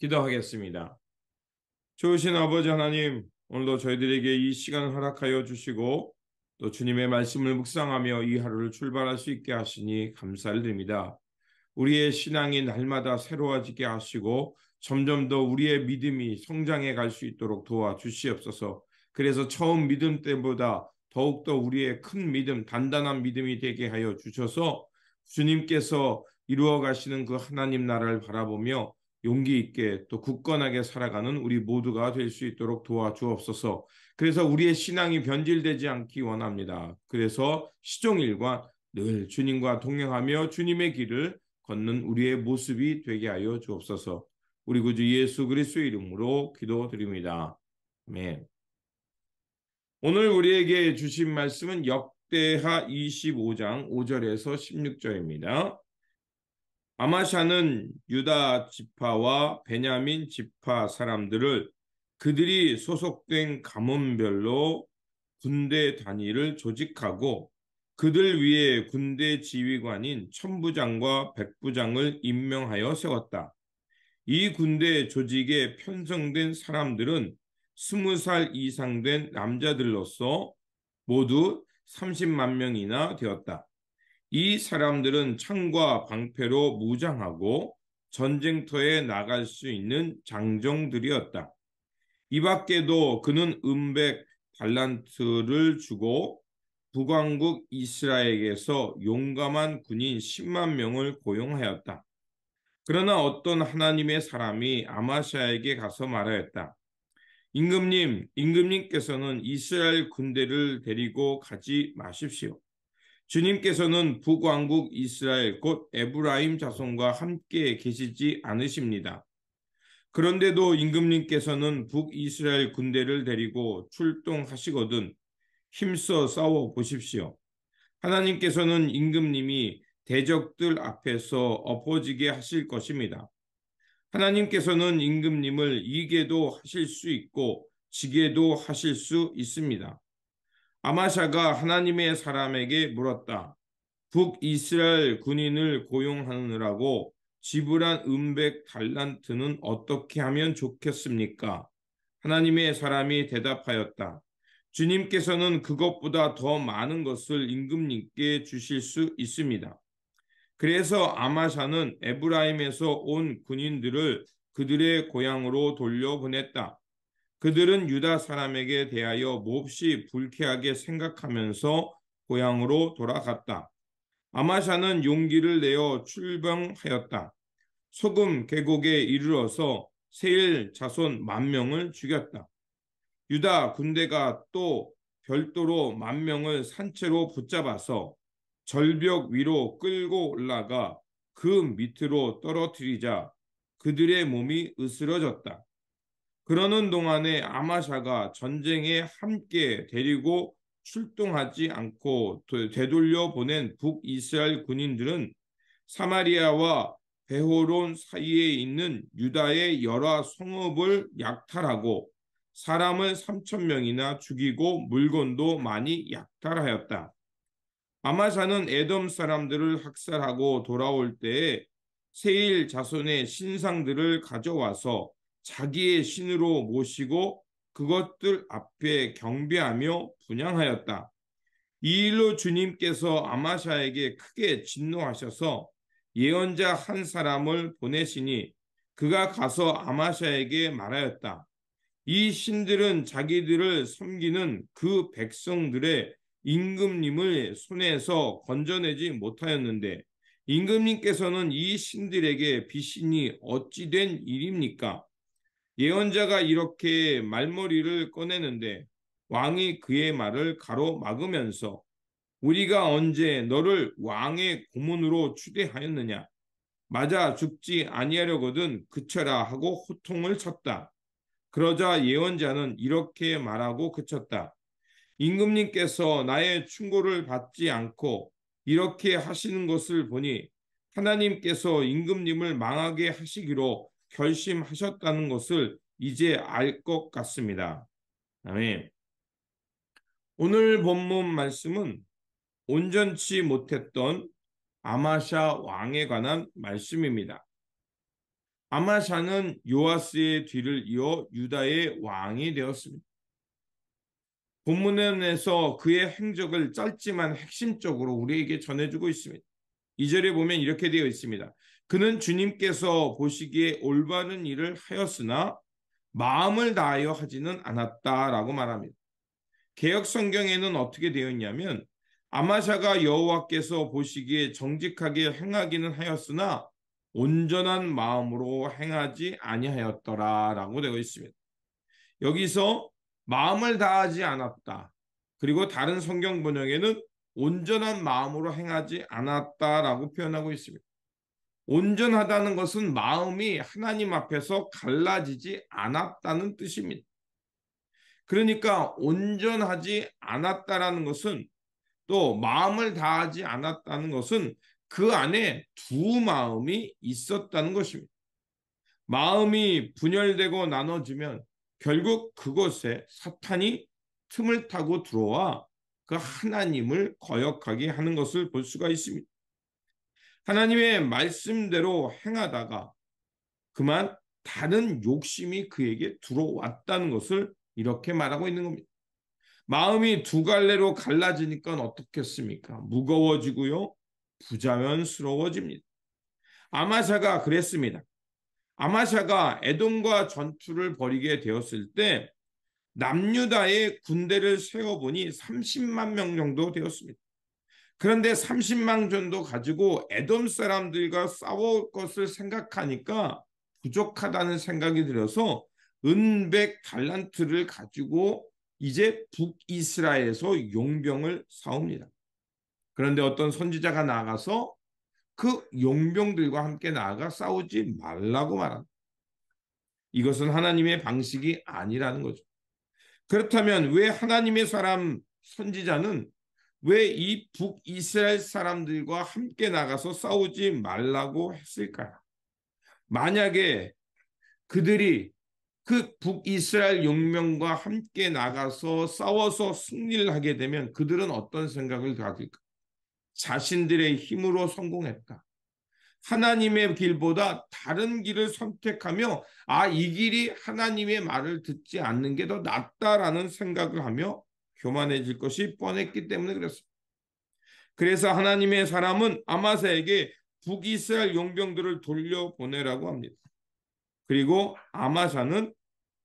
기도하겠습니다. 좋으신 아버지 하나님, 오늘도 저희들에게 이 시간을 허락하여 주시고 또 주님의 말씀을 묵상하며 이 하루를 출발할 수 있게 하시니 감사를 드립니다. 우리의 신앙이 날마다 새로워지게 하시고 점점 더 우리의 믿음이 성장해 갈 수 있도록 도와주시옵소서. 그래서 처음 믿음 때보다 더욱더 우리의 큰 믿음, 단단한 믿음이 되게 하여 주셔서 주님께서 이루어 가시는 그 하나님 나라를 바라보며 용기 있게 또 굳건하게 살아가는 우리 모두가 될 수 있도록 도와주옵소서. 그래서 우리의 신앙이 변질되지 않기 원합니다. 그래서 시종일관 늘 주님과 동행하며 주님의 길을 걷는 우리의 모습이 되게 하여 주옵소서. 우리 구주 예수 그리스도의 이름으로 기도드립니다. 아멘. 오늘 우리에게 주신 말씀은 역대하 25장 5절에서 16절입니다. 아마샤는 유다 지파와 베냐민 지파 사람들을 그들이 소속된 가문별로 군대 단위를 조직하고 그들 위에 군대 지휘관인 천부장과 백부장을 임명하여 세웠다. 이 군대 조직에 편성된 사람들은 20살 이상 된 남자들로서 모두 30만 명이나 되었다. 이 사람들은 창과 방패로 무장하고 전쟁터에 나갈 수 있는 장정들이었다. 이 밖에도 그는 은백 달란트를 주고 북왕국 이스라엘에게서 용감한 군인 10만 명을 고용하였다. 그러나 어떤 하나님의 사람이 아마샤에게 가서 말하였다. 임금님께서는 이스라엘 군대를 데리고 가지 마십시오. 주님께서는 북왕국 이스라엘 곧 에브라임 자손과 함께 계시지 않으십니다. 그런데도 임금님께서는 북이스라엘 군대를 데리고 출동하시거든 힘써 싸워 보십시오. 하나님께서는 임금님이 대적들 앞에서 엎어지게 하실 것입니다. 하나님께서는 임금님을 이기게도 하실 수 있고 지게도 하실 수 있습니다. 아마샤가 하나님의 사람에게 물었다. 북이스라엘 군인을 고용하느라고 지불한 은백 달란트는 어떻게 하면 좋겠습니까? 하나님의 사람이 대답하였다. 주님께서는 그것보다 더 많은 것을 임금님께 주실 수 있습니다. 그래서 아마샤는 에브라임에서 온 군인들을 그들의 고향으로 돌려보냈다. 그들은 유다 사람에게 대하여 몹시 불쾌하게 생각하면서 고향으로 돌아갔다. 아마샤는 용기를 내어 출병하였다. 소금 계곡에 이르러서 세일 자손 10,000명을 죽였다. 유다 군대가 또 별도로 10,000명을 산채로 붙잡아서 절벽 위로 끌고 올라가 그 밑으로 떨어뜨리자 그들의 몸이 으스러졌다. 그러는 동안에 아마샤가 전쟁에 함께 데리고 출동하지 않고 되돌려 보낸 북이스라엘 군인들은 사마리아와 베호론 사이에 있는 유다의 여러 성읍을 약탈하고 사람을 3,000명이나 죽이고 물건도 많이 약탈하였다. 아마샤는 에돔 사람들을 학살하고 돌아올 때에 세일 자손의 신상들을 가져와서 자기의 신으로 모시고 그것들 앞에 경배하며 분향하였다. 이 일로 주님께서 아마샤에게 크게 진노하셔서 예언자 한 사람을 보내시니 그가 가서 아마샤에게 말하였다. 이 신들은 자기들을 섬기는 그 백성들의 임금님을 손에서 건져내지 못하였는데 임금님께서는 이 신들에게 비신이 어찌 된 일입니까? 예언자가 이렇게 말머리를 꺼내는데 왕이 그의 말을 가로막으면서 우리가 언제 너를 왕의 고문으로 추대하였느냐? 맞아 죽지 아니하려거든 그쳐라 하고 호통을 쳤다. 그러자 예언자는 이렇게 말하고 그쳤다. 임금님께서 나의 충고를 받지 않고 이렇게 하시는 것을 보니 하나님께서 임금님을 망하게 하시기로 결심하셨다는 것을 이제 알 것 같습니다. 아멘. 오늘 본문 말씀은 온전치 못했던 아마샤 왕에 관한 말씀입니다. 아마샤는 요아스의 뒤를 이어 유다의 왕이 되었습니다. 본문에서 그의 행적을 짧지만 핵심적으로 우리에게 전해주고 있습니다. 2절에 보면 이렇게 되어 있습니다. 그는 주님께서 보시기에 올바른 일을 하였으나 마음을 다하여 하지는 않았다라고 말합니다. 개역 성경에는 어떻게 되어 있냐면 아마샤가 여호와께서 보시기에 정직하게 행하기는 하였으나 온전한 마음으로 행하지 아니하였더라라고 되어 있습니다. 여기서 마음을 다하지 않았다. 그리고 다른 성경 번역에는 온전한 마음으로 행하지 않았다라고 표현하고 있습니다. 온전하다는 것은 마음이 하나님 앞에서 갈라지지 않았다는 뜻입니다. 그러니까 온전하지 않았다라는 것은 또 마음을 다하지 않았다는 것은 그 안에 두 마음이 있었다는 것입니다. 마음이 분열되고 나눠지면 결국 그곳에 사탄이 틈을 타고 들어와 그 하나님을 거역하게 하는 것을 볼 수가 있습니다. 하나님의 말씀대로 행하다가 그만 다른 욕심이 그에게 들어왔다는 것을 이렇게 말하고 있는 겁니다. 마음이 두 갈래로 갈라지니까 어떻겠습니까? 무거워지고요, 부자연스러워집니다. 아마샤가 그랬습니다. 아마샤가 에돔과 전투를 벌이게 되었을 때 남유다의 군대를 세어보니 30만 명 정도 되었습니다. 그런데 30만 정도 가지고 에돔 사람들과 싸울 것을 생각하니까 부족하다는 생각이 들어서 은백 달란트를 가지고 이제 북이스라엘에서 용병을 사옵니다. 그런데 어떤 선지자가 나가서 그 용병들과 함께 나아가 싸우지 말라고 말합니다. 이것은 하나님의 방식이 아니라는 거죠. 그렇다면 왜 하나님의 사람 선지자는 왜 이 북이스라엘 사람들과 함께 나가서 싸우지 말라고 했을까요? 만약에 그들이 그 북이스라엘 용병과 함께 나가서 싸워서 승리를 하게 되면 그들은 어떤 생각을 가질까? 자신들의 힘으로 성공했다. 하나님의 길보다 다른 길을 선택하며 이 길이 하나님의 말을 듣지 않는 게 더 낫다라는 생각을 하며 교만해질 것이 뻔했기 때문에 그렇습니다. 그래서 하나님의 사람은 아마사에게 북이스라엘 용병들을 돌려보내라고 합니다. 그리고 아마사는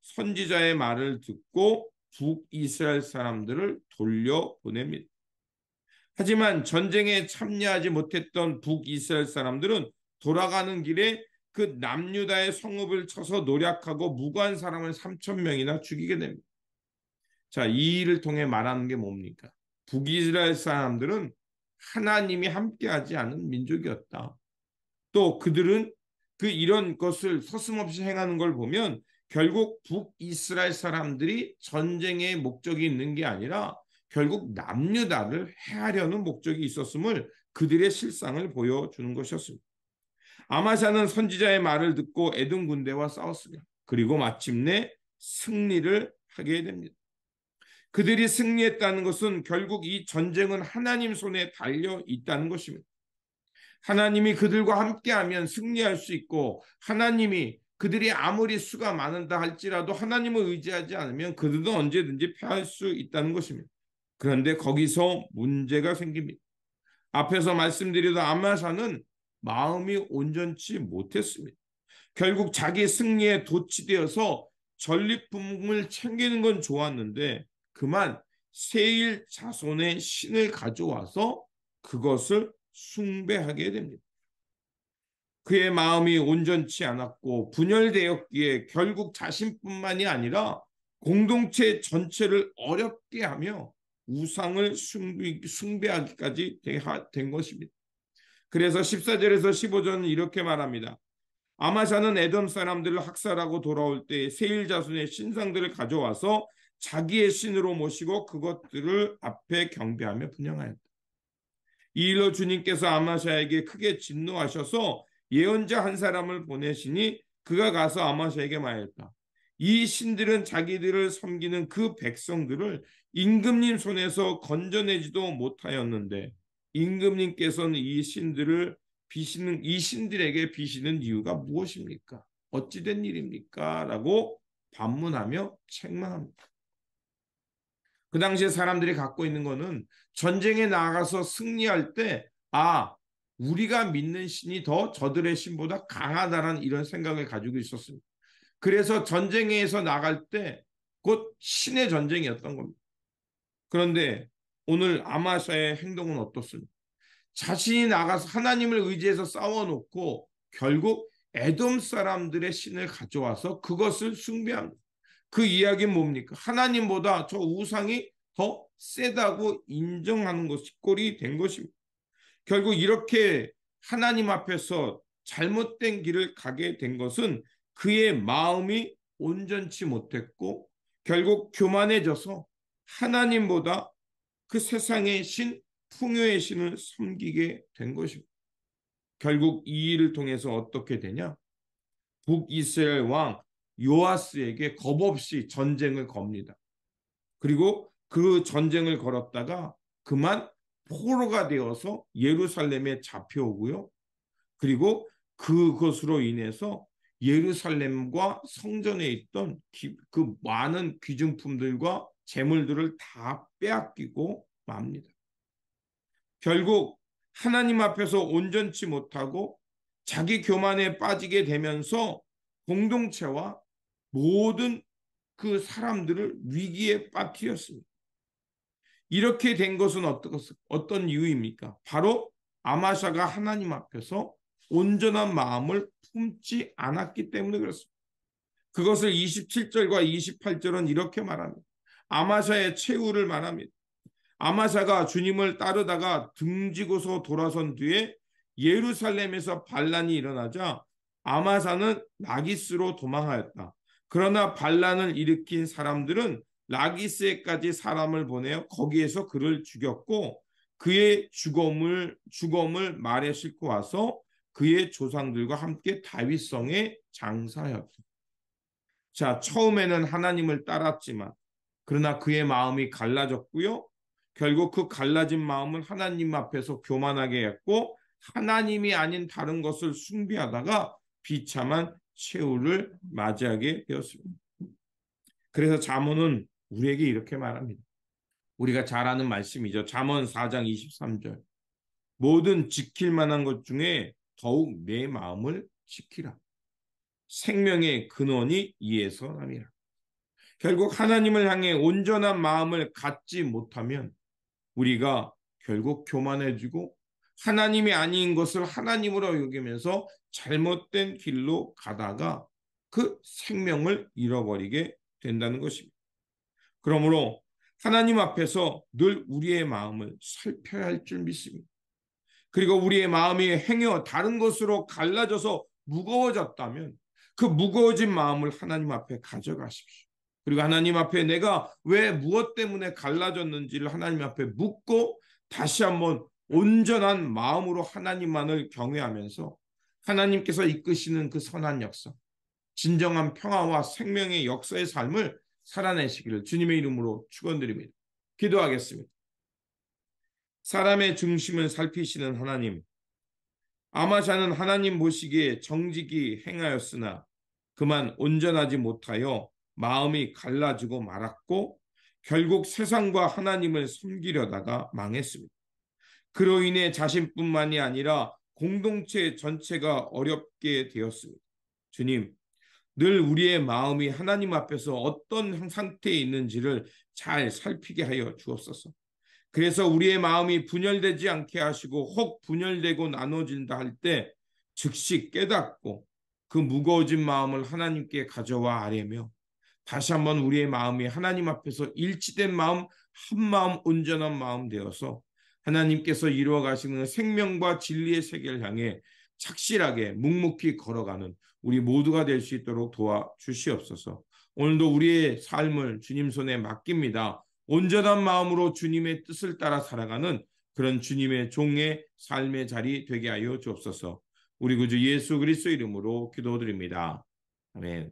선지자의 말을 듣고 북이스라엘 사람들을 돌려보냅니다. 하지만 전쟁에 참여하지 못했던 북이스라엘 사람들은 돌아가는 길에 그 남유다의 성읍을 쳐서 노략하고 무고한 사람을 3천 명이나 죽이게 됩니다. 자, 이 일을 통해 말하는 게 뭡니까? 북이스라엘 사람들은 하나님이 함께하지 않은 민족이었다. 또 그들은 이런 것을 서슴없이 행하는 걸 보면 결국 북이스라엘 사람들이 전쟁의 목적이 있는 게 아니라 결국 남유다를 해하려는 목적이 있었음을 그들의 실상을 보여주는 것이었습니다. 아마샤는 선지자의 말을 듣고 에돔 군대와 싸웠으며 그리고 마침내 승리를 하게 됩니다. 그들이 승리했다는 것은 결국 이 전쟁은 하나님 손에 달려 있다는 것입니다. 하나님이 그들과 함께하면 승리할 수 있고 하나님이 그들이 아무리 수가 많은다 할지라도 하나님을 의지하지 않으면 그들도 언제든지 패할 수 있다는 것입니다. 그런데 거기서 문제가 생깁니다. 앞에서 말씀드리던 아마샤는 마음이 온전치 못했습니다. 결국 자기 승리에 도취되어서 전리품을 챙기는 건 좋았는데 그만 세일 자손의 신을 가져와서 그것을 숭배하게 됩니다. 그의 마음이 온전치 않았고 분열되었기에 결국 자신뿐만이 아니라 공동체 전체를 어렵게 하며 우상을 숭배하기까지 된 것입니다. 그래서 14절에서 15절은 이렇게 말합니다. 아마샤는 에돔 사람들을 학살하고 돌아올 때 세일 자손의 신상들을 가져와서 자기의 신으로 모시고 그것들을 앞에 경배하며 분향하였다. 이 일로 주님께서 아마샤에게 크게 진노하셔서 예언자 한 사람을 보내시니 그가 가서 아마샤에게 말했다. 이 신들은 자기들을 섬기는 그 백성들을 임금님 손에서 건져내지도 못하였는데 임금님께서는 이 신들에게 비시는 이유가 무엇입니까? 어찌된 일입니까? 라고 반문하며 책망합니다. 그 당시에 사람들이 갖고 있는 거는 전쟁에 나가서 승리할 때, 우리가 믿는 신이 더 저들의 신보다 강하다는 이런 생각을 가지고 있었습니다. 그래서 전쟁에서 나갈 때 곧 신의 전쟁이었던 겁니다. 그런데 오늘 아마샤의 행동은 어떻습니까? 자신이 나가서 하나님을 의지해서 싸워놓고 결국 에돔 사람들의 신을 가져와서 그것을 숭배합니다. 그 이야기는 뭡니까? 하나님보다 저 우상이 더 세다고 인정하는 것이 꼴이 된 것입니다. 결국 이렇게 하나님 앞에서 잘못된 길을 가게 된 것은 그의 마음이 온전치 못했고 결국 교만해져서 하나님보다 그 세상의 신, 풍요의 신을 섬기게 된 것입니다. 결국 이 일을 통해서 어떻게 되냐? 북이스라엘 왕 요아스에게 겁없이 전쟁을 겁니다. 그리고 그 전쟁을 걸었다가 그만 포로가 되어서 예루살렘에 잡혀오고요. 그리고 그것으로 인해서 예루살렘과 성전에 있던 그 많은 귀중품들과 재물들을 다 빼앗기고 맙니다. 결국 하나님 앞에서 온전치 못하고 자기 교만에 빠지게 되면서 공동체와 모든 그 사람들을 위기에 빠뜨렸습니다. 이렇게 된 것은 어떤 이유입니까? 바로 아마샤가 하나님 앞에서 온전한 마음을 품지 않았기 때문에 그렇습니다. 그것을 27절과 28절은 이렇게 말합니다. 아마샤의 최후를 말합니다. 아마샤가 주님을 따르다가 등지고서 돌아선 뒤에 예루살렘에서 반란이 일어나자 아마샤는 라기스로 도망하였다. 그러나 반란을 일으킨 사람들은 라기스에까지 사람을 보내어 거기에서 그를 죽였고 그의 죽음을 말에 싣고 와서 그의 조상들과 함께 다윗성에 장사하였다. 자, 처음에는 하나님을 따랐지만 그러나 그의 마음이 갈라졌고요. 결국 그 갈라진 마음을 하나님 앞에서 교만하게 했고 하나님이 아닌 다른 것을 숭배하다가 비참한 최후를 맞이하게 되었습니다. 그래서 잠언은 우리에게 이렇게 말합니다. 우리가 잘 아는 말씀이죠. 잠언 4장 23절. 모든 지킬 만한 것 중에 더욱 내 마음을 지키라. 생명의 근원이 이에서 남이라. 결국 하나님을 향해 온전한 마음을 갖지 못하면 우리가 결국 교만해지고 하나님이 아닌 것을 하나님으로 여기면서 잘못된 길로 가다가 그 생명을 잃어버리게 된다는 것입니다. 그러므로 하나님 앞에서 늘 우리의 마음을 살펴야 할 줄 믿습니다. 그리고 우리의 마음이 행여 다른 것으로 갈라져서 무거워졌다면 그 무거워진 마음을 하나님 앞에 가져가십시오. 그리고 하나님 앞에 내가 왜 무엇 때문에 갈라졌는지를 하나님 앞에 묻고 다시 한번 온전한 마음으로 하나님만을 경외하면서 하나님께서 이끄시는 그 선한 역사, 진정한 평화와 생명의 역사의 삶을 살아내시기를 주님의 이름으로 축원드립니다. 기도하겠습니다. 사람의 중심을 살피시는 하나님, 아마샤는 하나님 보시기에 정직이 행하였으나 그만 온전하지 못하여 마음이 갈라지고 말았고 결국 세상과 하나님을 섬기려다가 망했습니다. 그로 인해 자신뿐만이 아니라 공동체 전체가 어렵게 되었습니다. 주님, 늘 우리의 마음이 하나님 앞에서 어떤 상태에 있는지를 잘 살피게 하여 주옵소서. 그래서 우리의 마음이 분열되지 않게 하시고 혹 분열되고 나눠진다 할 때 즉시 깨닫고 그 무거워진 마음을 하나님께 가져와 아뢰며 다시 한번 우리의 마음이 하나님 앞에서 일치된 마음, 한 마음, 온전한 마음 되어서 하나님께서 이루어 가시는 생명과 진리의 세계를 향해 착실하게 묵묵히 걸어가는 우리 모두가 될 수 있도록 도와주시옵소서. 오늘도 우리의 삶을 주님 손에 맡깁니다. 온전한 마음으로 주님의 뜻을 따라 살아가는 그런 주님의 종의 삶의 자리 되게 하여 주옵소서. 우리 구주 예수 그리스도 이름으로 기도드립니다. 아멘.